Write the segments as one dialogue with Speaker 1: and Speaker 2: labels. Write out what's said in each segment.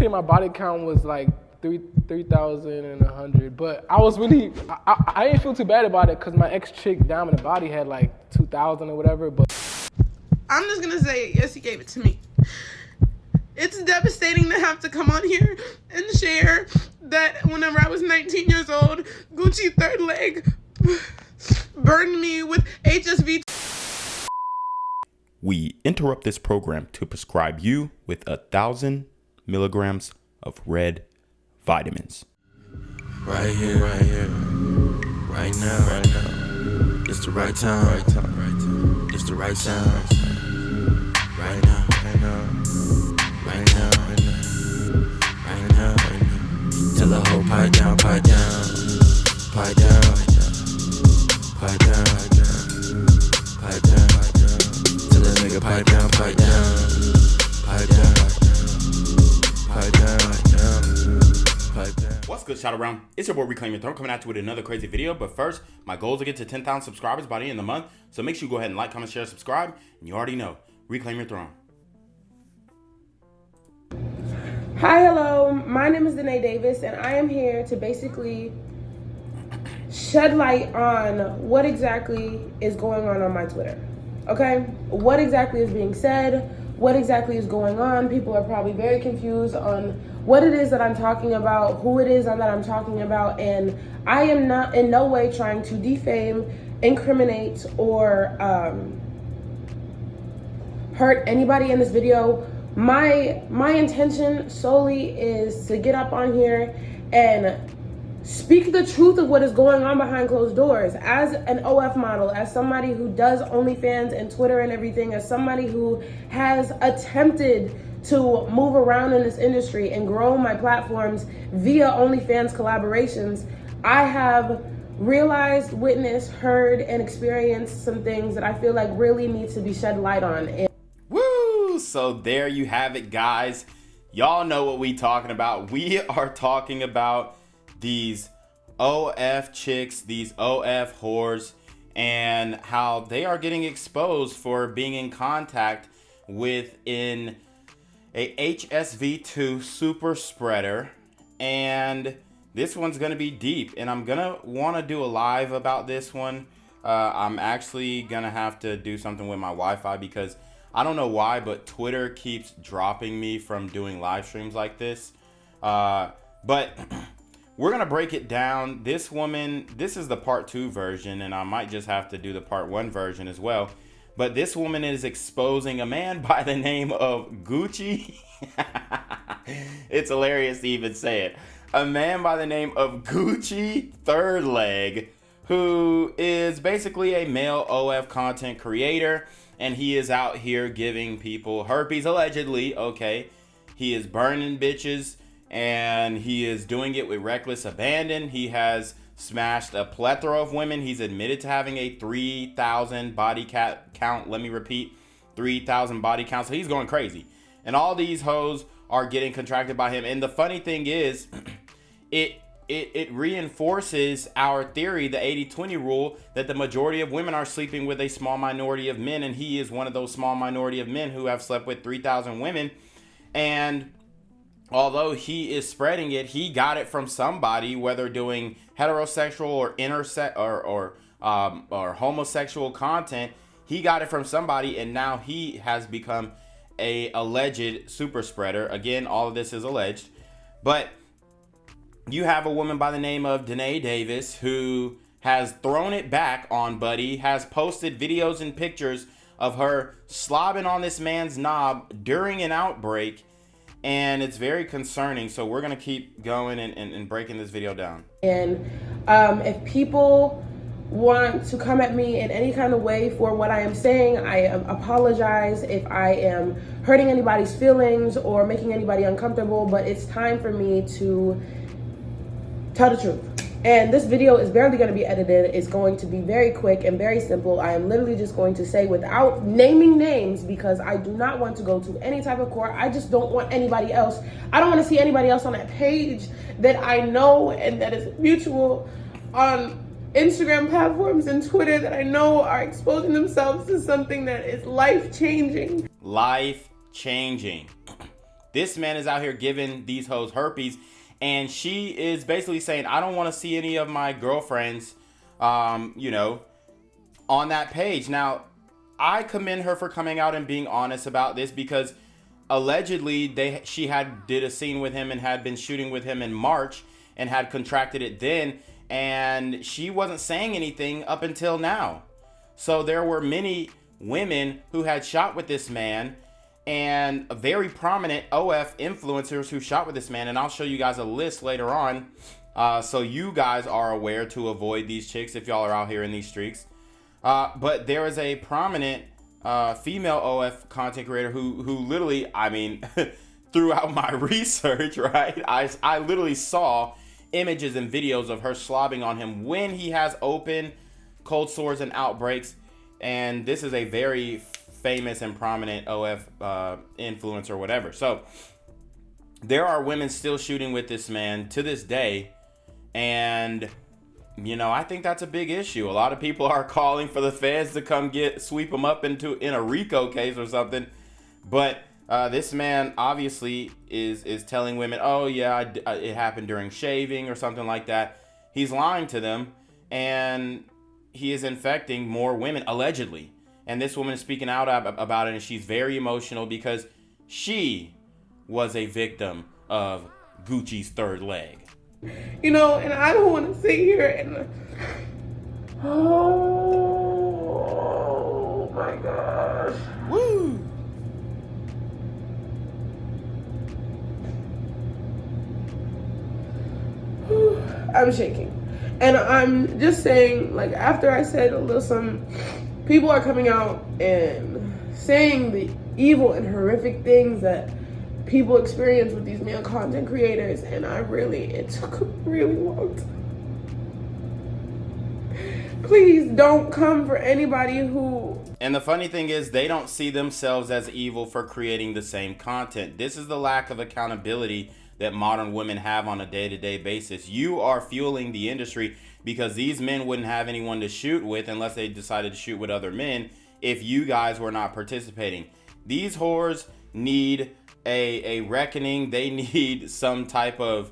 Speaker 1: say my body count was like 3,100, but I was really, I didn't feel too bad about it because my ex-chick down in the body had like 2,000 or whatever, but.
Speaker 2: I'm just gonna say, yes, he gave it to me. It's devastating to have to come on here and share that whenever I was 19 years old, Gucci third leg burned me with HSV.
Speaker 3: We interrupt this program to prescribe you with 1,000 milligrams of red vitamins.
Speaker 4: Right here, right now, it's the right time, it's the right sound, right now, right now. Tell the whole pipe down, pipe down, pipe down, pipe down, pipe down. Tell the nigga pipe down, pipe down, pipe down, pipe down.
Speaker 3: What's good, shout around? It's your boy Reclaim Your Throne coming at you with another crazy video. But first, my goal is to get to 10,000 subscribers by the end of the month. So make sure you go ahead and like, comment, share, subscribe. And you already know, Reclaim Your Throne.
Speaker 2: Hi, hello, my name is Danae Davis, and I am here to basically shed light on what exactly is going on my Twitter, okay? What exactly is being said, what exactly is going on. People are probably very confused on what it is that I'm talking about, who it is that I'm talking about, and I am not in no way trying to defame, incriminate, or hurt anybody in this video. My intention solely is to get up on here and speak the truth of what is going on behind closed doors. As an OF model, as somebody who does OnlyFans and Twitter and everything, as somebody who has attempted to move around in this industry and grow my platforms via OnlyFans collaborations, I have realized, witnessed, heard, and experienced some things that I feel like really need to be shed light on.
Speaker 3: So there you have it, guys. Y'all know what we talking about. We are talking about these OF chicks, these OF whores, and how they are getting exposed for being in contact with a HSV2 super spreader. And this one's gonna be deep, and I'm gonna want to do a live about this one. I'm actually gonna have to do something with my Wi-Fi because I don't know why, but Twitter keeps dropping me from doing live streams like this. But we're going to break it down. This woman, this is the part 2 version, and I might just have to do the part 1 version as well. But this woman is exposing a man by the name of Gucci. It's hilarious to even say it. A man by the name of Gucci third leg, who is basically a male OF content creator. And he is out here giving people herpes, allegedly, okay? He is burning bitches, and he is doing it with reckless abandon. He has smashed a plethora of women. He's admitted to having a 3,000 body count. Let me repeat, 3,000 body count. So he's going crazy. And all these hoes are getting contracted by him. And the funny thing is, it reinforces our theory, the 80-20 rule, that the majority of women are sleeping with a small minority of men, and he is one of those small minority of men who have slept with 3,000 women. And although he is spreading it, he got it from somebody, whether doing heterosexual or or homosexual content. He got it from somebody, and now he has become a alleged super spreader. Again, all of this is alleged, but you have a woman by the name of Danae Davis who has thrown it back on Buddy, has posted videos and pictures of her slobbing on this man's knob during an outbreak, and it's very concerning. So we're going to keep going and breaking this video down.
Speaker 2: And if people want to come at me in any kind of way for what I am saying, I apologize if I am hurting anybody's feelings or making anybody uncomfortable, but it's time for me to tell the truth. And this video is barely going to be edited. It's going to be very quick and very simple. I am literally just going to say, without naming names, because I do not want to go to any type of court. I just don't want anybody else. I don't want to see anybody else on that page that I know and that is mutual on Instagram platforms and Twitter that I know are exposing themselves to something that is life-changing.
Speaker 3: Life-changing. This man is out here giving these hoes herpes, and she is basically saying, I don't want to see any of my girlfriends, you know, on that page. Now, I commend her for coming out and being honest about this, because allegedly she did a scene with him and had been shooting with him in March and had contracted it then, and she wasn't saying anything up until now. So there were many women who had shot with this man, and very prominent OF influencers who shot with this man, and I'll show you guys a list later on, so you guys are aware to avoid these chicks if y'all are out here in these streets. But there is a prominent female OF content creator who literally, I mean, throughout my research, right, I literally saw images and videos of her slobbing on him when he has open cold sores and outbreaks. And this is a very famous and prominent OF influencer or whatever. So there are women still shooting with this man to this day, and you know, I think that's a big issue. A lot of people are calling for the feds to come sweep him up in a RICO case or something. But this man obviously is telling women, oh yeah, it happened during shaving or something like that. He's lying to them, and he is infecting more women, allegedly. And this woman is speaking out about it, and she's very emotional because she was a victim of Gucci's third leg.
Speaker 2: You know, and I don't want to sit here and, oh my gosh.
Speaker 3: Woo!
Speaker 2: I'm shaking. And I'm just saying, like, after I said a little some, people are coming out and saying the evil and horrific things that people experience with these male content creators, and it took a really long time. Please don't come for anybody who...
Speaker 3: And the funny thing is, they don't see themselves as evil for creating the same content. This is the lack of accountability that modern women have on a day-to-day basis. You are fueling the industry because these men wouldn't have anyone to shoot with unless they decided to shoot with other men if you guys were not participating. These whores need a reckoning. They need some type of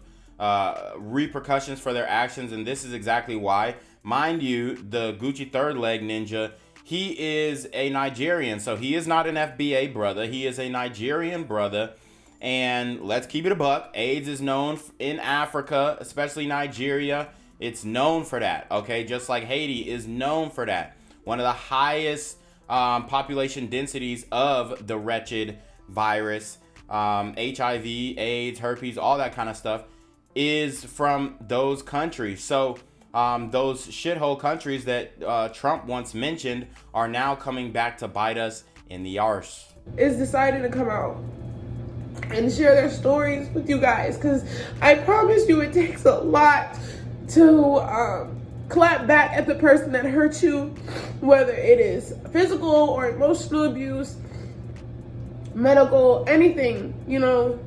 Speaker 3: repercussions for their actions, and this is exactly why. Mind you, the Gucci third leg ninja, he is a Nigerian, so he is not an FBA brother. He is a Nigerian brother, and let's keep it a buck. AIDS is known in Africa, especially Nigeria. It's known for that, okay? Just like Haiti is known for that. One of the highest population densities of the wretched virus, HIV, AIDS, herpes, all that kind of stuff is from those countries. So those shithole countries that Trump once mentioned are now coming back to bite us in the arse.
Speaker 2: Is deciding to come out and share their stories with you guys, because I promise you it takes a lot to clap back at the person that hurt you, whether it is physical or emotional abuse, medical, anything, you know.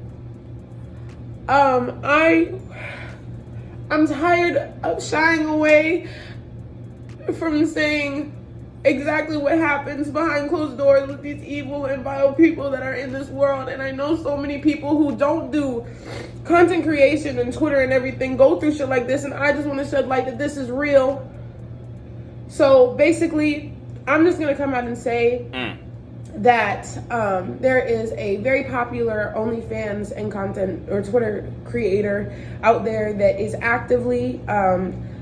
Speaker 2: I'm tired of shying away from saying exactly what happens behind closed doors with these evil and vile people that are in this world. And I know so many people who don't do content creation and Twitter and everything go through shit like this, and I just want to shed light that this is real. So basically, I'm just gonna come out and say that there is a very popular OnlyFans and content or Twitter creator out there that is actively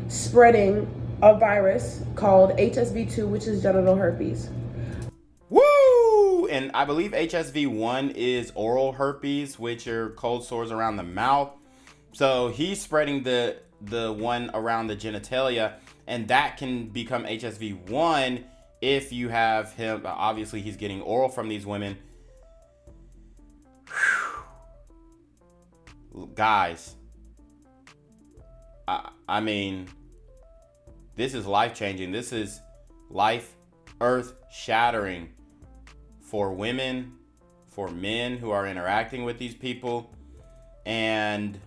Speaker 2: spreading a virus called HSV2, which is genital herpes.
Speaker 3: Woo! And I believe HSV1 is oral herpes, which are cold sores around the mouth. So he's spreading the one around the genitalia, and that can become HSV1 if you have him. Obviously, he's getting oral from these women. Whew. Guys, I mean, this is life-changing. This is earth-shattering for women, for men who are interacting with these people. And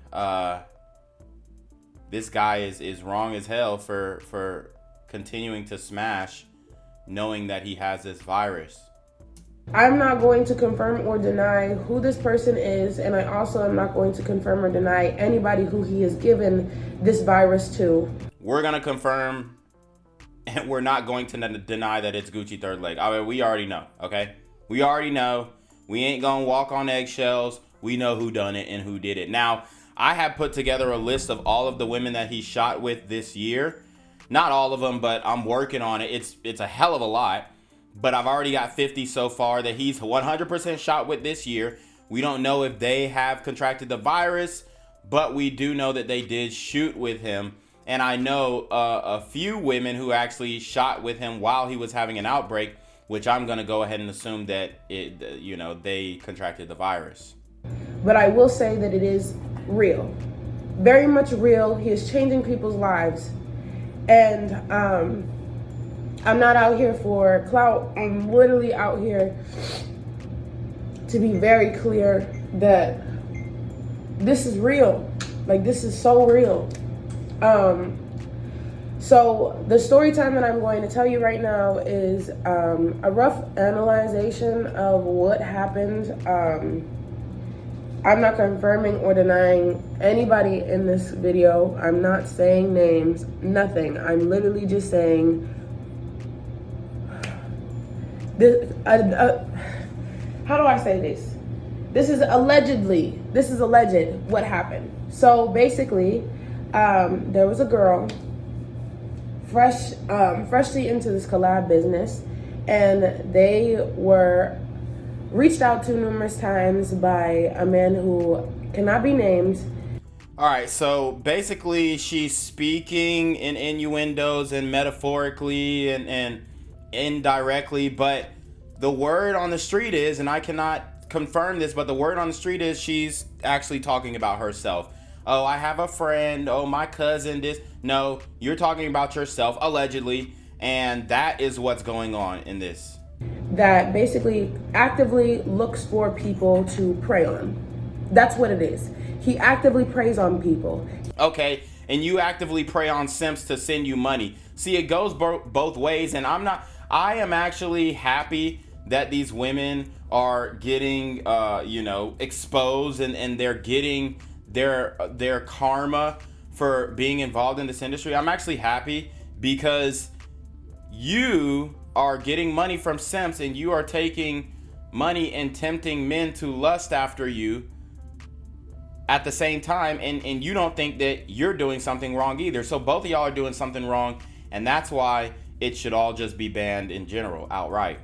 Speaker 3: this guy is wrong as hell for continuing to smash, knowing that he has this virus.
Speaker 2: I'm not going to confirm or deny who this person is, and I also am not going to confirm or deny anybody who he has given this virus to.
Speaker 3: We're going to confirm, and we're not going to deny that it's Gucci third leg. I mean, we already know, okay? We already know. We ain't going to walk on eggshells. We know who done it and who did it. Now, I have put together a list of all of the women that he shot with this year. Not all of them, but I'm working on it. It's a hell of a lot. But I've already got 50 so far that he's 100% shot with this year. We don't know if they have contracted the virus, but we do know that they did shoot with him. And I know a few women who actually shot with him while he was having an outbreak, which I'm going to go ahead and assume that they contracted the virus.
Speaker 2: But I will say that it is real. Very much real. He is changing people's lives. And I'm not out here for clout. I'm literally out here to be very clear that this is real. Like, this is so real. So the story time that I'm going to tell you right now is a rough analyzation of what happened. I'm not confirming or denying anybody in this video. I'm not saying names, nothing. I'm literally just saying this. How do I say this? This is alleged what happened. So basically, there was a girl freshly into this collab business, and they were reached out to numerous times by a man who cannot be named.
Speaker 3: All right, so basically she's speaking in innuendos and metaphorically and indirectly, but the word on the street is, and I cannot confirm this, but the word on the street is she's actually talking about herself. Oh, I have a friend. Oh, my cousin. This. No, you're talking about yourself, allegedly, and that is what's going on in this.
Speaker 2: That basically actively looks for people to prey on. That's what it is. He actively preys on people.
Speaker 3: Okay, and you actively prey on simps to send you money. See, it goes both ways, and I am actually happy that these women are getting, exposed, and they're getting their karma for being involved in this industry. I'm actually happy because you are getting money from simps, and you are taking money and tempting men to lust after you at the same time, and you don't think that you're doing something wrong either. So both of y'all are doing something wrong, and that's why it should all just be banned in general, outright.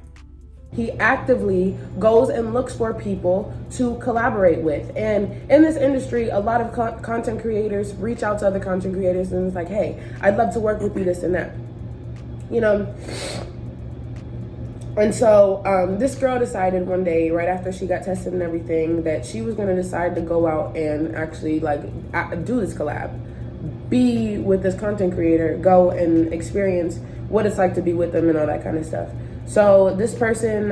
Speaker 2: He actively goes and looks for people to collaborate with. And in this industry, a lot of content creators reach out to other content creators and it's like, hey, I'd love to work with you, this and that. And so this girl decided one day, right after she got tested and everything, that she was going to decide to go out and actually do this collab, be with this content creator, go and experience what it's like to be with them and all that kind of stuff. So this person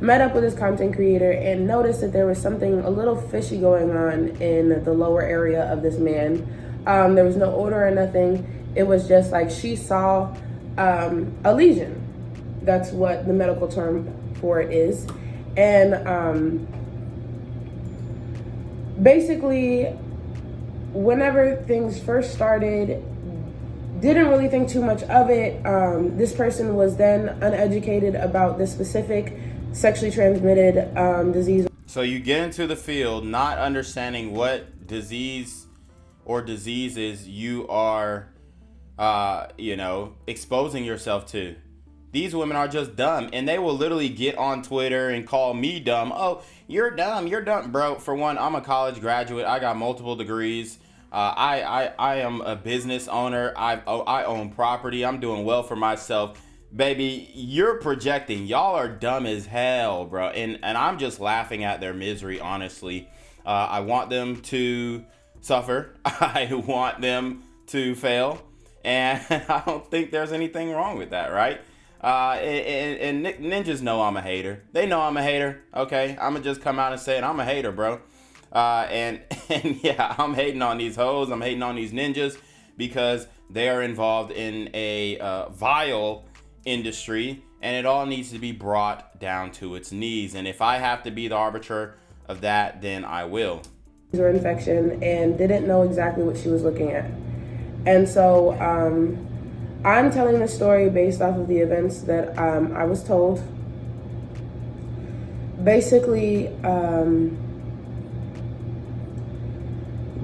Speaker 2: met up with this content creator and noticed that there was something a little fishy going on in the lower area of this man. There was no odor or nothing. It was just like she saw a lesion. That's what the medical term for it is. And basically, whenever things first started, didn't really think too much of it. This person was then uneducated about this specific sexually transmitted disease.
Speaker 3: So you get into the field not understanding what disease or diseases you are, exposing yourself to. These women are just dumb, and they will literally get on Twitter and call me dumb. Oh, you're dumb, bro. For one, I'm a college graduate. I got multiple degrees. I am a business owner. I own property. I'm doing well for myself. Baby, you're projecting. Y'all are dumb as hell, bro. And I'm just laughing at their misery, honestly. I want them to suffer. I want them to fail. And I don't think there's anything wrong with that, right? And ninjas know I'm a hater. They know I'm a hater, okay? I'm gonna just come out and say it. I'm a hater, bro. And yeah, I'm hating on these hoes. I'm hating on these ninjas because they are involved in a vile industry, and it all needs to be brought down to its knees. And if I have to be the arbiter of that, then I will.
Speaker 2: Or infection, and didn't know exactly what she was looking at. And so I'm telling the story based off of the events that I was told. Basically,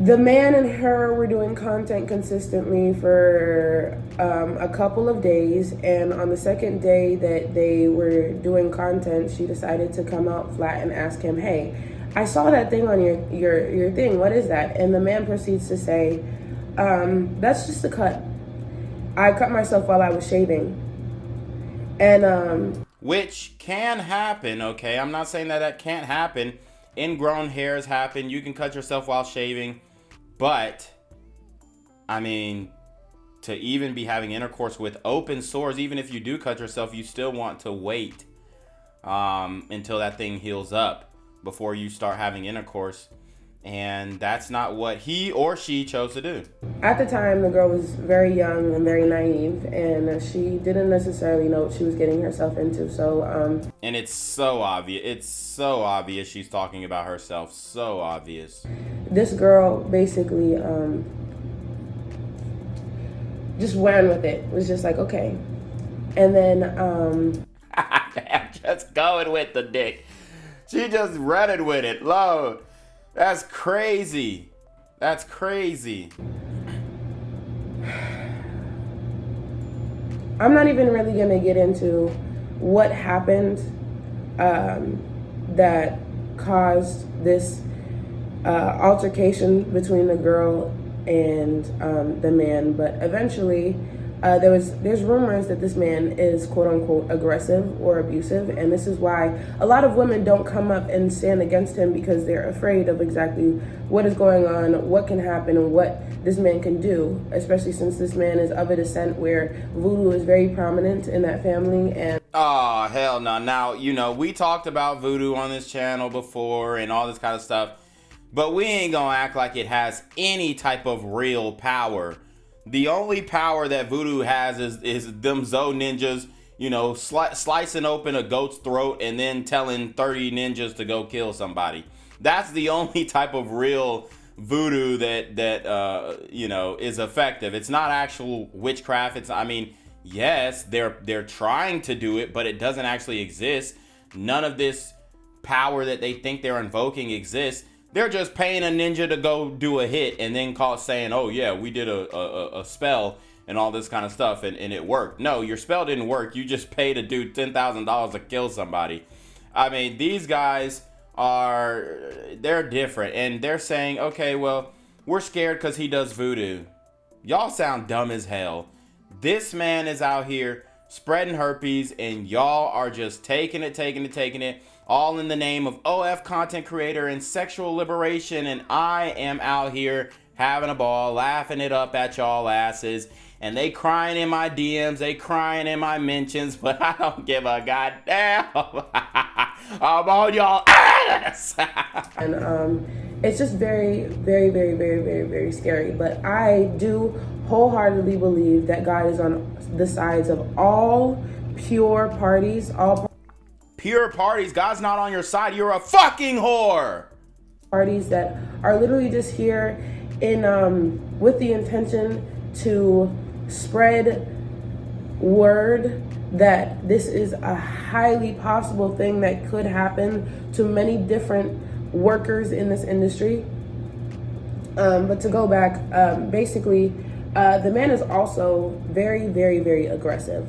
Speaker 2: the man and her were doing content consistently for a couple of days, and on the second day that they were doing content, she decided to come out flat and ask him, "Hey, I saw that thing on your thing. What is that?" And the man proceeds to say, "That's just a cut. I cut myself while I was shaving." And
Speaker 3: which can happen, okay? I'm not saying that can't happen. Ingrown hairs happen. You can cut yourself while shaving. But, I mean, to even be having intercourse with open sores, even if you do cut yourself, you still want to wait until that thing heals up before you start having intercourse. And that's not what he or she chose to do.
Speaker 2: At the time, the girl was very young and very naive, and she didn't necessarily know what she was getting herself into. So,
Speaker 3: and it's so obvious. It's so obvious she's talking about herself. So obvious.
Speaker 2: This girl basically just ran with it. Was just like, okay. And then
Speaker 3: just going with the dick. She just running with it. Lord. That's crazy. That's crazy.
Speaker 2: I'm not even really going to get into what happened that caused this altercation between the girl and the man, but eventually there's rumors that this man is quote unquote aggressive or abusive, and this is why a lot of women don't come up and stand against him, because they're afraid of exactly what is going on, what can happen, and what this man can do, especially since this man is of a descent where voodoo is very prominent in that family. And
Speaker 3: oh, hell no. Now, you know, we talked about voodoo on this channel before and all this kind of stuff, but we ain't gonna act like it has any type of real power. The only power that voodoo has is them Zo ninjas, you know, slicing open a goat's throat and then telling 30 ninjas to go kill somebody. That's the only type of real voodoo that you know, is effective. It's not actual witchcraft. I mean, yes, they're trying to do it, but it doesn't actually exist. None of this power that they think they're invoking exists. They're just paying a ninja to go do a hit and then saying, oh yeah, we did a spell and all this kind of stuff and it worked. No, your spell didn't work. You just paid a dude $10,000 to kill somebody. I mean, these guys they're different, and they're saying, okay, well, we're scared because he does voodoo. Y'all sound dumb as hell. This man is out here spreading herpes, and y'all are just taking it, all in the name of OF content creator and sexual liberation. And I am out here having a ball, laughing it up at y'all asses. And they crying in my DMs, they crying in my mentions, but I don't give a goddamn. I'm on y'all ass.
Speaker 2: And it's just very, very, very, very, very, very scary. But I do wholeheartedly believe that God is on the sides of all pure parties,
Speaker 3: pure parties. God's not on your side. You're a fucking whore.
Speaker 2: Parties that are literally just here in with the intention to spread word that this is a highly possible thing that could happen to many different workers in this industry. But to go back, basically, the man is also very, very, very aggressive.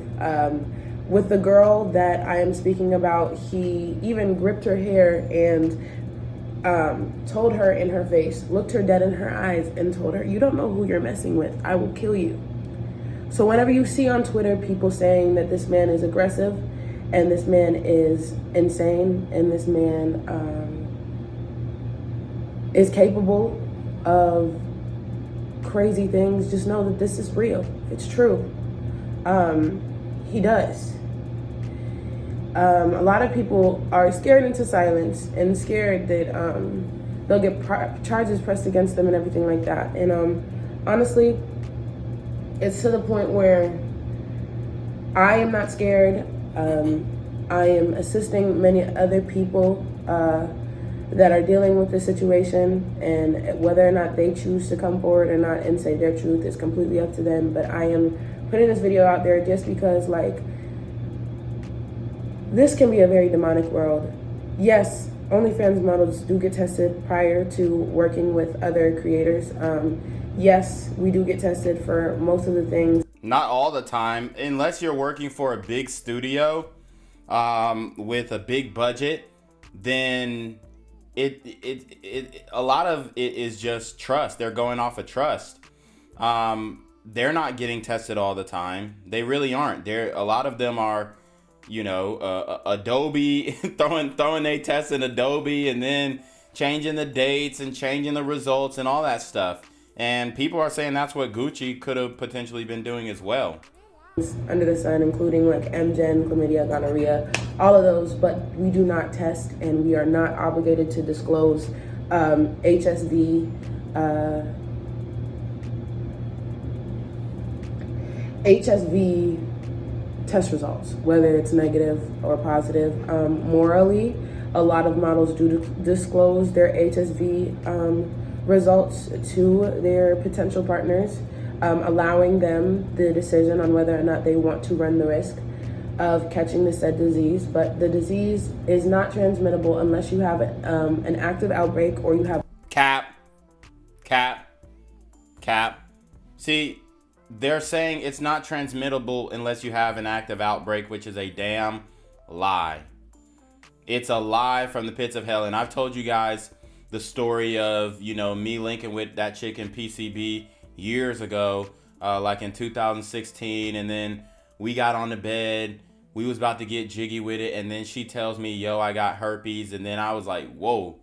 Speaker 2: With the girl that I am speaking about, he even gripped her hair and told her in her face, looked her dead in her eyes and told her, "You don't know who you're messing with. I will kill you." So whenever you see on Twitter people saying that this man is aggressive and this man is insane and this man is capable of crazy things, just know that this is real. It's true. He does. A lot of people are scared into silence and scared that they'll get charges pressed against them and everything like that. And honestly, it's to the point where I am not scared. I am assisting many other people that are dealing with this situation, and whether or not they choose to come forward or not and say their truth is completely up to them. But I am putting this video out there just because, like, this can be a very demonic world. Yes, OnlyFans models do get tested prior to working with other creators. Yes, we do get tested for most of the things.
Speaker 3: Not all the time, unless you're working for a big studio with a big budget, then a lot of it is just trust. They're going off of trust. They're not getting tested all the time. They really aren't. A lot of them are, you know, Adobe throwing their tests in Adobe and then changing the dates and changing the results and all that stuff. And people are saying that's what Gucci could have potentially been doing as well.
Speaker 2: Under the sun, including like MGen, chlamydia, gonorrhea, all of those, but we do not test, and we are not obligated to disclose HSV test results, whether it's negative or positive. Morally, a lot of models do disclose their HSV results to their potential partners, allowing them the decision on whether or not they want to run the risk of catching the said disease. But the disease is not transmittable unless you have an active outbreak or you have
Speaker 3: Cap. See, they're saying it's not transmittable unless you have an active outbreak, which is a damn lie. It's a lie from the pits of hell. And I've told you guys the story of, you know, me linking with that chick in PCB years ago, like in 2016, and then we got on the bed, we was about to get jiggy with it, and then she tells me, yo, I got herpes, and then I was like, whoa.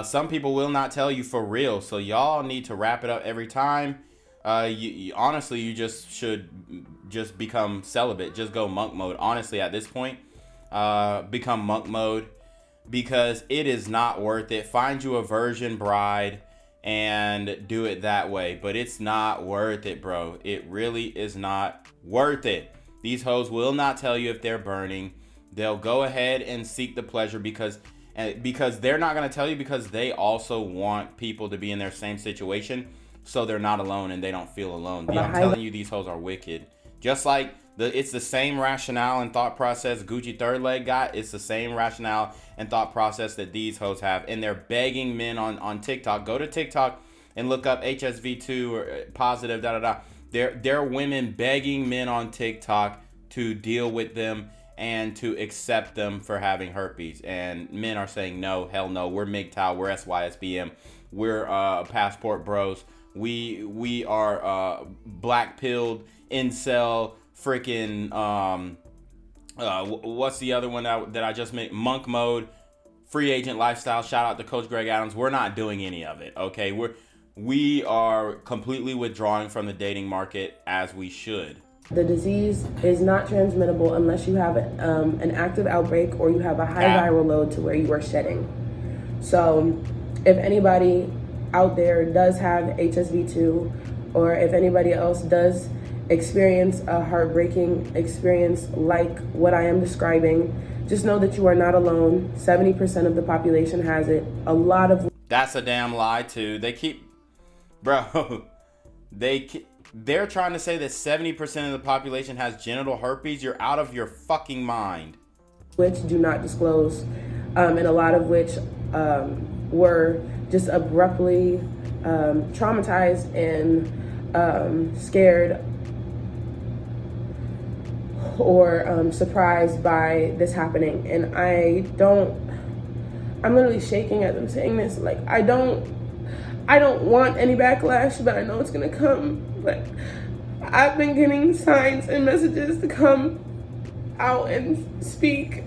Speaker 3: Some people will not tell you for real, so y'all need to wrap it up every time. Honestly, you just should just become celibate, just go monk mode. Honestly, at this point, become monk mode, because it is not worth it. Find you a virgin bride and do it that way. But it's not worth it, bro. It really is not worth it. These hoes will not tell you if they're burning. They'll go ahead and seek the pleasure because they're not going to tell you, because they also want people to be in their same situation so they're not alone and they don't feel alone. I'm telling you, these hoes are wicked. Just like it's the same rationale and thought process Gucci third leg got. It's the same rationale and thought process that these hoes have. And they're begging men on TikTok. Go to TikTok and look up HSV2 or positive, They're women begging men on TikTok to deal with them and to accept them for having herpes. And men are saying, no, hell no. We're MGTOW. We're SYSBM. We're passport bros. We are black-pilled, incel, freaking what's the other one that I just made? Monk mode, free agent lifestyle. Shout out to Coach Greg Adams. We're not doing any of it. Okay, we are completely withdrawing from the dating market, as we should.
Speaker 2: The disease is not transmittable unless you have an active outbreak or you have a high viral load to where you are shedding. So if anybody out there does have HSV2, or if anybody else does experience a heartbreaking experience like what I am describing, just know that you are not alone. 70% of the population has it. A lot of...
Speaker 3: That's a damn lie too. They keep... Bro, they're trying to say that 70% of the population has genital herpes. You're out of your fucking mind.
Speaker 2: Which do not disclose, and a lot of which were just abruptly traumatized and scared or surprised by this happening. And I'm literally shaking as I'm saying this. Like, I don't want any backlash, but I know it's gonna come. But I've been getting signs and messages to come out and speak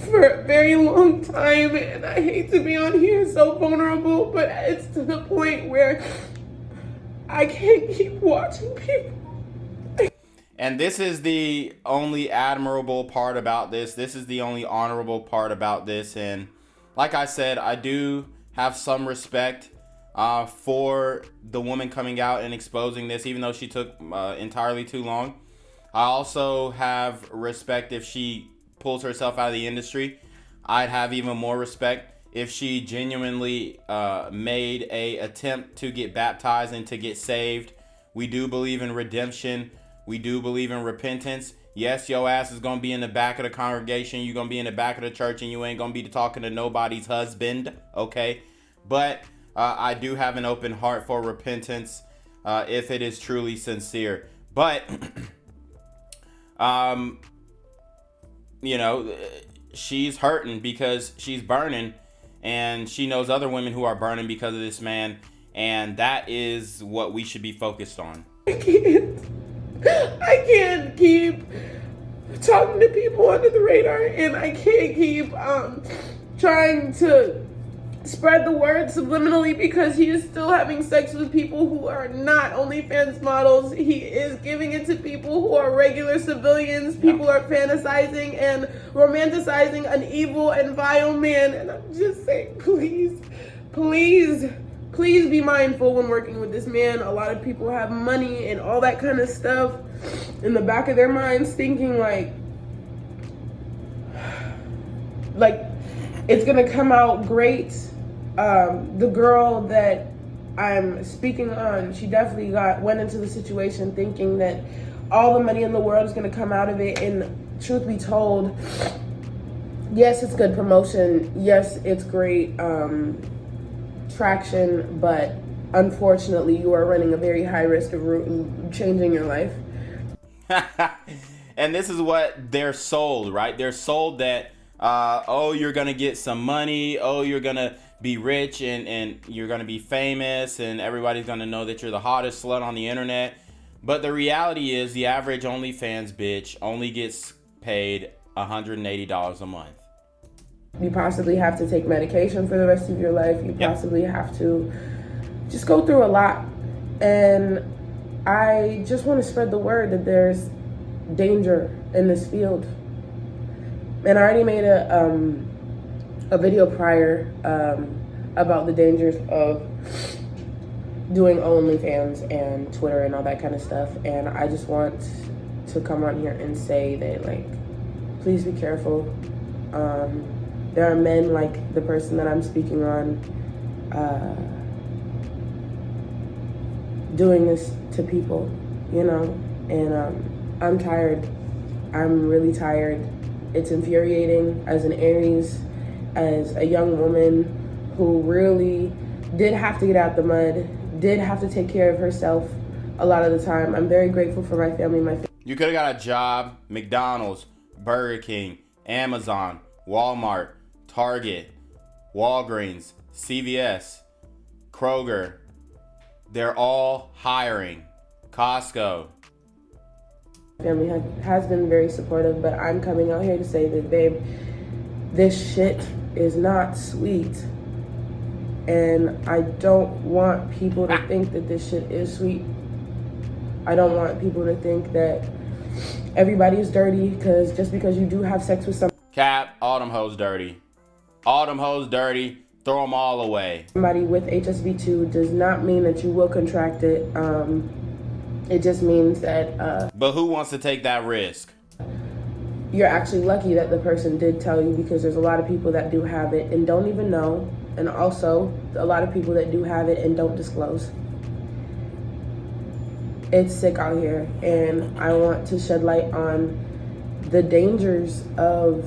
Speaker 2: for a very long time, and I hate to be on here so vulnerable, but it's to the point where I can't keep watching people.
Speaker 3: And this is the only admirable part about this. This is the only honorable part about this. And like I said, I do have some respect for the woman coming out and exposing this, even though she took entirely too long. I also have respect if she pulls herself out of the industry. I'd have even more respect if she genuinely made a attempt to get baptized and to get saved. We do believe in redemption. We do believe in repentance. Yes, your ass is going to be in the back of the congregation. You're going to be in the back of the church and you ain't going to be talking to nobody's husband, okay? But I do have an open heart for repentance if it is truly sincere. But, you know, she's hurting because she's burning, and she knows other women who are burning because of this man, and that is what we should be focused on.
Speaker 2: I can't keep talking to people under the radar, and I can't keep trying to spread the word subliminally because he is still having sex with people who are not OnlyFans models. He is giving it to people who are regular civilians. People are fantasizing and romanticizing an evil and vile man. And I'm just saying, please be mindful when working with this man. A lot of people have money and all that kind of stuff in the back of their minds, thinking like it's gonna come out great. The girl that I'm speaking on, she definitely went into the situation thinking that all the money in the world is gonna come out of it. And truth be told, yes, it's good promotion. Yes, it's great traction, but unfortunately, you are running a very high risk of changing your life.
Speaker 3: And this is what they're sold, right? They're sold that, oh, you're gonna get some money. Oh, you're gonna be rich and you're gonna be famous and everybody's gonna know that you're the hottest slut on the internet. But the reality is the average OnlyFans bitch only gets paid $180 a month.
Speaker 2: You possibly have to take medication for the rest of your life. You possibly have to just go through a lot. And I just want to spread the word that there's danger in this field. And I already made a video prior about the dangers of doing OnlyFans and Twitter and all that kind of stuff. And I just want to come on here and say that, like, please be careful. There are men like the person that I'm speaking on doing this to people, you know, and I'm tired. I'm really tired. It's infuriating as an Aries, as a young woman who really did have to get out the mud, did have to take care of herself a lot of the time. I'm very grateful for my family.
Speaker 3: You could have got a job, McDonald's, Burger King, Amazon, Walmart, Target, Walgreens, CVS, Kroger. They're all hiring. Costco.
Speaker 2: Family has been very supportive, but I'm coming out here to say that, babe, this shit is not sweet. And I don't want people to think that this shit is sweet. I don't want people to think that everybody is dirty, because just because you do have sex with
Speaker 3: Cap, Autumn hoes dirty. Autumn hoes dirty. Throw them all away.
Speaker 2: Somebody with HSV2 does not mean that you will contract it. It just means that...
Speaker 3: but who wants to take that risk?
Speaker 2: You're actually lucky that the person did tell you, because there's a lot of people that do have it and don't even know. And also, a lot of people that do have it and don't disclose. It's sick out here. And I want to shed light on the dangers of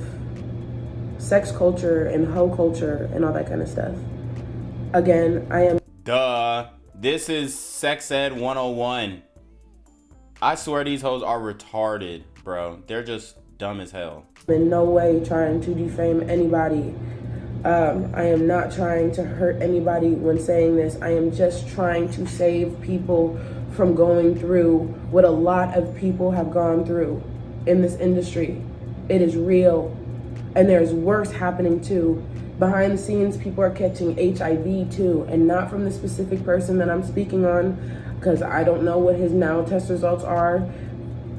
Speaker 2: sex culture and hoe culture and all that kind of stuff. Again, I am...
Speaker 3: Duh. This is Sex Ed 101. I swear these hoes are retarded, bro. They're just dumb as hell.
Speaker 2: In no way trying to defame anybody. I am not trying to hurt anybody when saying this. I am just trying to save people from going through what a lot of people have gone through in this industry. It is real. And there's worse happening too. Behind the scenes, people are catching HIV too, and not from the specific person that I'm speaking on, because I don't know what his now test results are.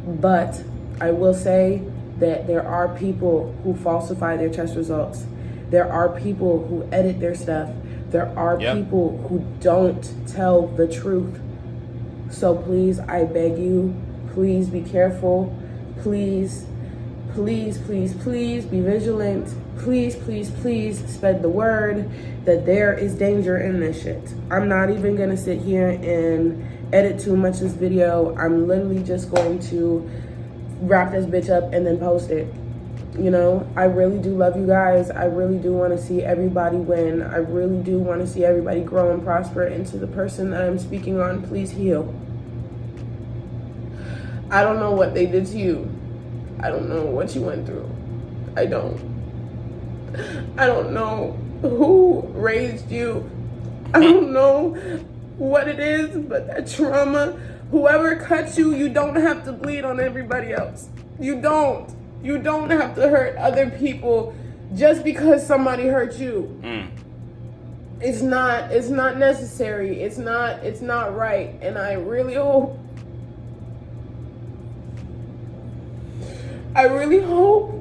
Speaker 2: But I will say that there are people who falsify their test results. There are people who edit their stuff. There are people who don't tell the truth. So please, I beg you, please be careful. Please, please, please, please be vigilant. Please, please, please spread the word that there is danger in this shit. I'm not even gonna sit here and edit too much this video. I'm literally just going to wrap this bitch up and then post it. You know, I really do love you guys. I really do want to see everybody win. I really do want to see everybody grow and prosper into the person that I'm speaking on. Please heal. I don't know what they did to you. I don't know what you went through. I don't know who raised you. I don't know what it is, but that trauma, whoever cut you, you don't have to bleed on everybody else. You don't. You don't have to hurt other people just because somebody hurt you. It's not necessary. It's not right. And I really hope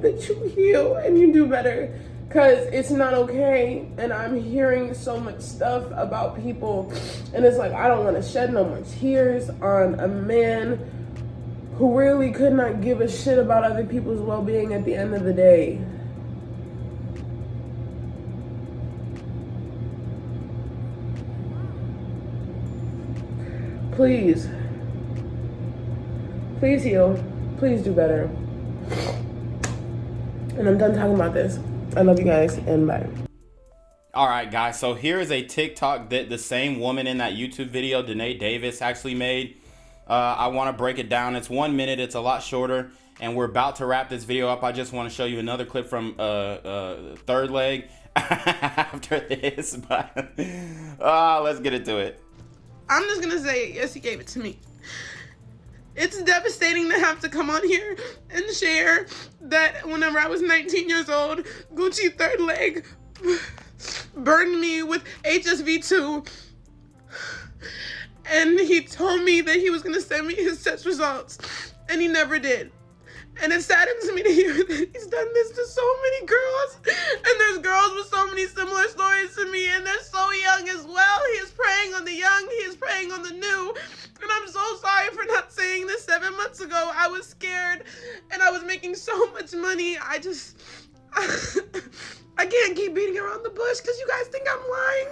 Speaker 2: that you heal and you do better, because it's not okay. And I'm hearing so much stuff about people, and it's like, I don't want to shed no more tears on a man who really could not give a shit about other people's well-being at the end of the day. Please heal. Please do better. And I'm done talking about this. I love you guys, and bye.
Speaker 3: All right, guys. So here is a TikTok that the same woman in that YouTube video, Danae Davis, actually made. I want to break it down. It's 1 minute. It's a lot shorter, and we're about to wrap this video up. I just want to show you another clip from Third Leg after this. But let's get into it.
Speaker 5: I'm just gonna say, yes, he gave it to me. It's devastating to have to come on here and share that whenever I was 19 years old, Gucci Third Leg burned me with HSV2. And he told me that he was going to send me his test results, and he never did. And it saddens me to hear that he's done this to so many girls, and there's girls with so many similar stories to me, and they're so young as well. He is preying on the young, he is preying on the new, and I'm so sorry for not saying this 7 months ago. I was scared, and I was making so much money. I can't keep beating around the bush because you guys think I'm lying.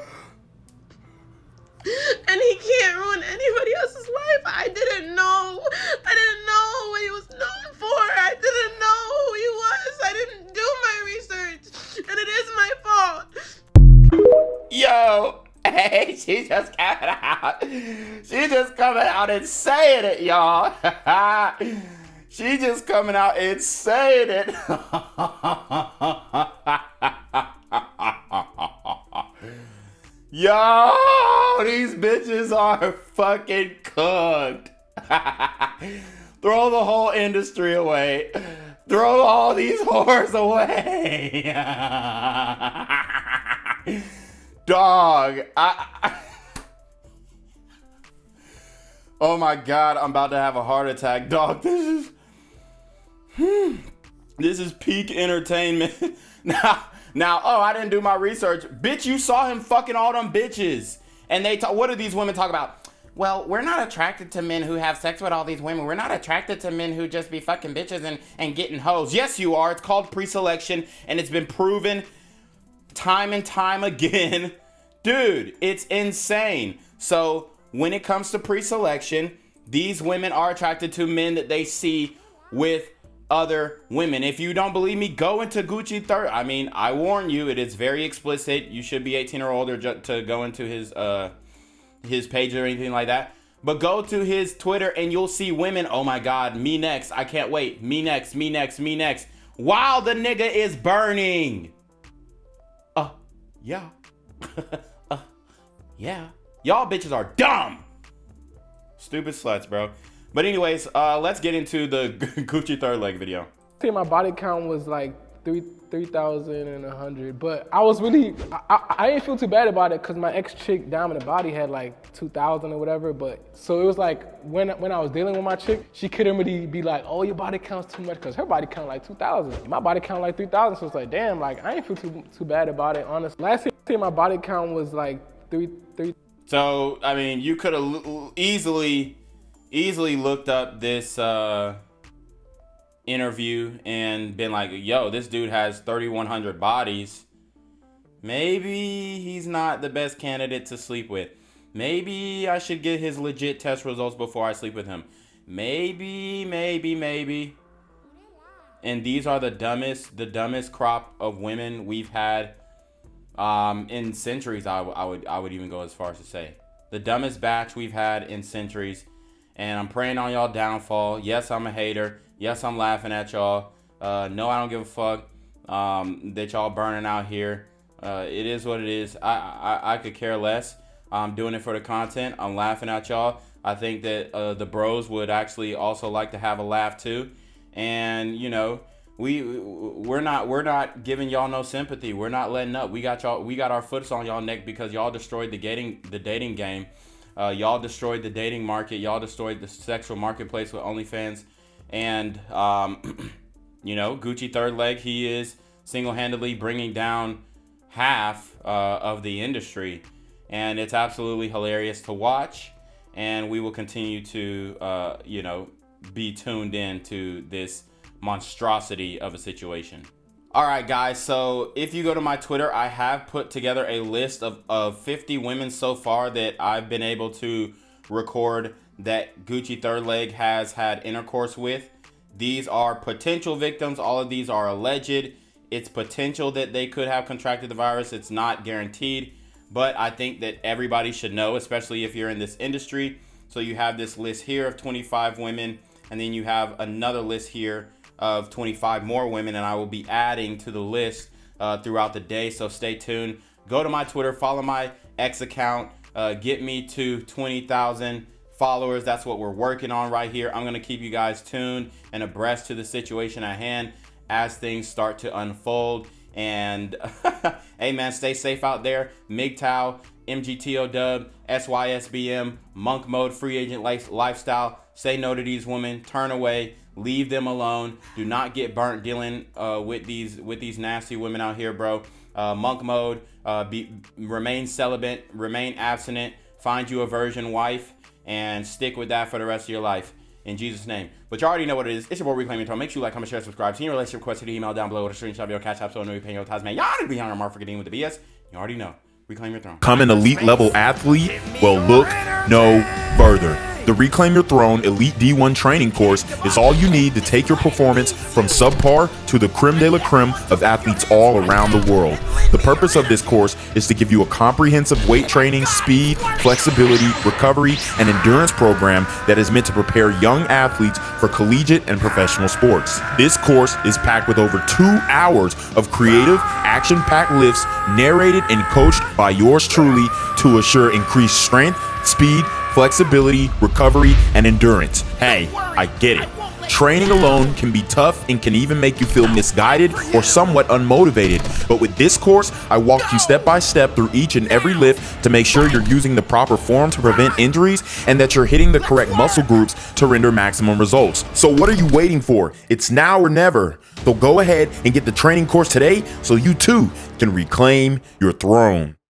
Speaker 5: And he can't ruin anybody else's life. I didn't know what he was known for. I didn't know who he was. I didn't do my research, and it is my fault.
Speaker 3: Yo, hey, she just coming out. She just coming out and saying it, y'all. She just coming out and saying it. Yo, these bitches are fucking cooked. Throw the whole industry away. Throw all these whores away. Dog. Oh my God, I'm about to have a heart attack. Dog, this is peak entertainment. Now, oh, I didn't do my research. Bitch, you saw him fucking all them bitches. And what do these women talk about? Well, we're not attracted to men who have sex with all these women. We're not attracted to men who just be fucking bitches and getting hoes. Yes, you are. It's called pre-selection, and it's been proven time and time again. Dude, it's insane. So when it comes to pre-selection, these women are attracted to men that they see with other women. If you don't believe me, go into Gucci Third. I mean, I warn you, it is very explicit. You should be 18 or older to go into his page or anything like that. But go to his Twitter and you'll see women. Oh my God, me next. I can't wait. Me next, me next, me next. While the nigga is burning. Yeah. Yeah. Y'all bitches are dumb. Stupid sluts, bro. But anyways, let's get into the Gucci Third Leg video.
Speaker 1: I think my body count was like 3,100, but I was really, I didn't feel too bad about it because my ex-chick down in the body had like 2,000 or whatever, but so it was like when I was dealing with my chick, she couldn't really be like, oh, your body count's too much, because her body count like 2,000. My body count like 3,000, so it's like, damn, like I didn't feel too bad about it, honestly. Last year, my body count was like 3.
Speaker 3: So, I mean, you could have easily easily looked up this interview and been like, yo, this dude has 3,100 bodies. Maybe he's not the best candidate to sleep with. Maybe I should get his legit test results before I sleep with him. Maybe. And these are the dumbest crop of women we've had in centuries. I would even go as far as to say the dumbest batch we've had in centuries. And I'm praying on y'all downfall. Yes, I'm a hater. Yes, I'm laughing at y'all. No, I don't give a fuck that y'all burning out here. It is what it is. I could care less. I'm doing it for the content. I'm laughing at y'all. I think that the bros would actually also like to have a laugh too. And you know, we're not giving y'all no sympathy. We're not letting up. We got our foots on y'all neck because y'all destroyed the dating game. Y'all destroyed the dating market. Y'all destroyed the sexual marketplace with OnlyFans. And you know, Gucci third leg, he is single-handedly bringing down half of the industry, and it's absolutely hilarious to watch. And we will continue to you know, be tuned in to this monstrosity of a situation. All right, guys, so if you go to my Twitter, I have put together a list of 50 women so far that I've been able to record that Gucci third leg has had intercourse with. These are potential victims. All of these are alleged. It's potential that they could have contracted the virus. It's not guaranteed, but I think that everybody should know, especially if you're in this industry. So you have this list here of 25 women, and then you have another list here of 25 more women, and I will be adding to the list throughout the day. So stay tuned. Go to my Twitter, follow my X account, get me to 20,000 followers. That's what we're working on right here. I'm gonna keep you guys tuned and abreast to the situation at hand as things start to unfold. And hey man, stay safe out there. MGTOW, MGTO dub, SYSBM, monk mode, free agent lifestyle. Say no to these women, turn away, leave them alone. Do not get burnt dealing with these nasty women out here, bro. Monk mode, remain celibate, remain abstinent, find you a virgin wife, and stick with that for the rest of your life. In Jesus' name. But you already know what it is. It's your boy ReclaimYourThrone. Make sure you like, comment, share, subscribe. Send your relationship request to the email down below with a screenshot of your CashApp so I know you're paying your tithes, man. Y'all need to be on your mark for getting with the BS. You already know. Reclaim Your Throne.
Speaker 6: Become an elite level athlete? Well, look no further. The Reclaim Your Throne Elite D1 training course is all you need to take your performance from subpar to the creme de la creme of athletes all around the world. The purpose of this course is to give you a comprehensive weight training, speed, flexibility, recovery, and endurance program that is meant to prepare young athletes for collegiate and professional sports. This course is packed with over 2 hours of creative, action-packed lifts narrated and coached by yours truly to assure increased strength, speed, flexibility, recovery, and endurance. Hey, I get it. Training alone can be tough and can even make you feel misguided or somewhat unmotivated. But with this course, I walk you step by step through each and every lift to make sure you're using the proper form to prevent injuries and that you're hitting the correct muscle groups to render maximum results. So what are you waiting for? It's now or never. So go ahead and get the training course today so you too can reclaim your throne.